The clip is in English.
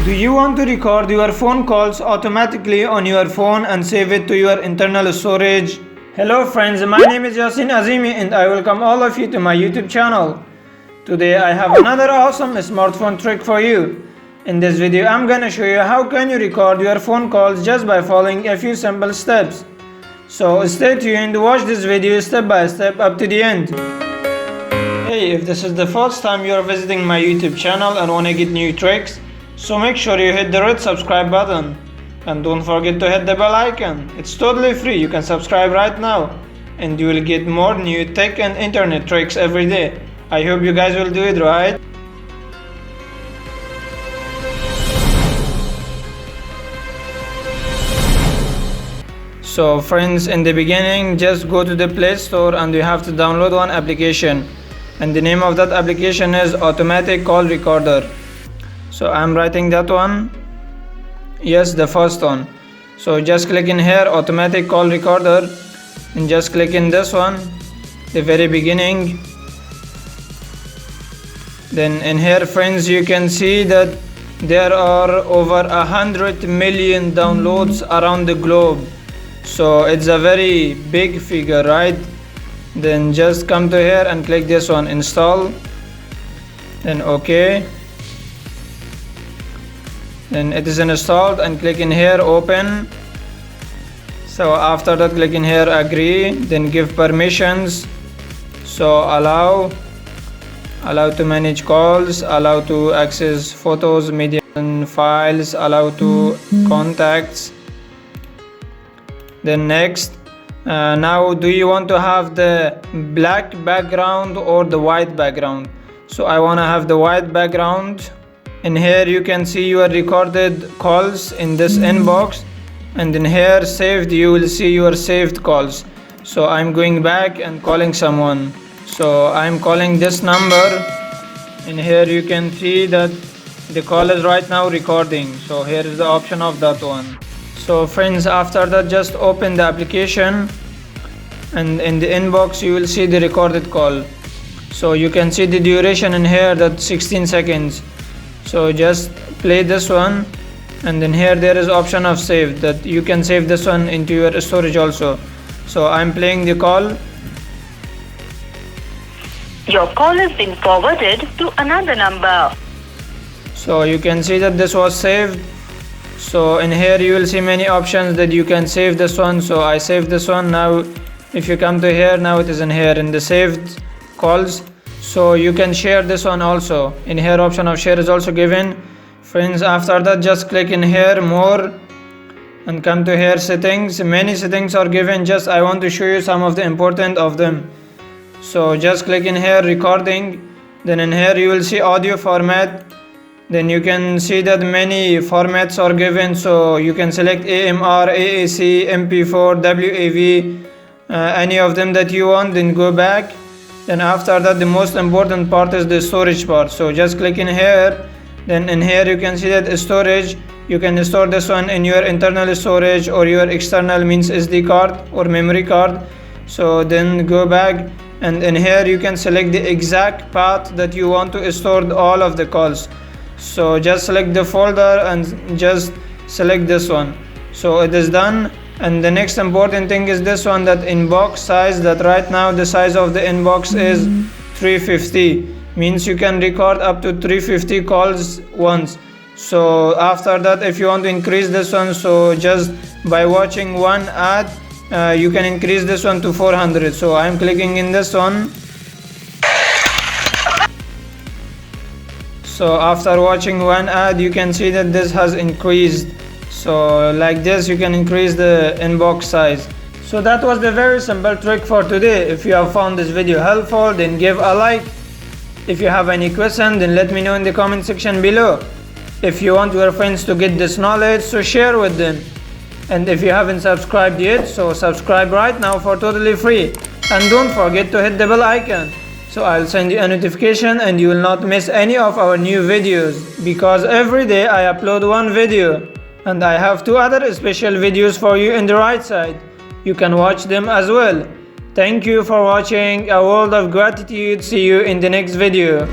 Do you want to record your phone calls automatically on your phone and save it to your internal storage? Hello friends, my name is Yasin Azimi and I welcome all of you to my YouTube channel. Today I have another awesome smartphone trick for you. In this video I'm gonna show you how can you record your phone calls just by following a few simple steps. So stay tuned, watch this video step by step up to the end. Hey, if this is the first time you are visiting my YouTube channel and wanna get new tricks, so make sure you hit the red subscribe button and don't forget to hit the bell icon. It's totally free, you can subscribe right now and you will get more new tech and internet tricks every day. I hope you guys will do it, right? So friends, in the beginning just go to the Play Store and you have to download one application, and the name of that application is Automatic Call Recorder. So I'm writing that one. Yes, the first one. So just click in here, Automatic Call Recorder, and just click in this one, the very beginning. Then in here friends, you can see that there are over 100 million downloads around the globe. So it's a very big figure, right? Then just come to here and click this one, install, then OK. Then it is installed and click in here, open. So after that click in here, agree, then give permissions. So allow to manage calls, allow to access photos, media and files, allow to contacts. Then next. Now do you want to have the black background or the white background? So I want to have the white background. In here you can see your recorded calls in this inbox, and in here saved you will see your saved calls. So I'm going back and calling someone. So I'm calling this number. In here you can see that the call is right now recording. So here is the option of that one. So friends, after that just open the application and in the inbox you will see the recorded call. So you can see the duration in here, that's 16 seconds. So just play this one, and then here there is option of save, that you can save this one into your storage also. So I'm playing the call. Your call has been forwarded to another number. So you can see that this was saved. So in here you will see many options that you can save this one. So I saved this one. Now if you come to here, now it is in here in the saved calls. So you can share this one also. In here option of share is also given. Friends, after that just click in here more and come to here settings. Many settings are given, just I want to show you some of the important of them. So just click in here recording, then in here you will see audio format. Then you can see that many formats are given, so you can select AMR, AAC, MP4, WAV, any of them that you want, then go back. Then after that the most important part is the storage part. So just click in here, then in here you can see that storage, you can store this one in your internal storage or your external, means SD card or memory card. So then go back, and in here you can select the exact path that you want to store all of the calls. So just select the folder and just select this one. So it is done. And the next important thing is this one, that inbox size, that right now the size of the inbox is 350, means you can record up to 350 calls once. So after that if you want to increase this one, so just by watching one ad you can increase this one to 400. So I'm clicking in this one. So after watching one ad you can see that this has increased. So like this you can increase the inbox size. So that was the very simple trick for today. If you have found this video helpful, then give a like. If you have any question, then let me know in the comment section below. If you want your friends to get this knowledge, so share with them. And if you haven't subscribed yet, so subscribe right now for totally free. And don't forget to hit the bell icon. So I'll send you a notification and you will not miss any of our new videos, because every day I upload one video. And I have two other special videos for you in the right side. You can watch them as well. Thank you for watching. A world of gratitude. See you in the next video.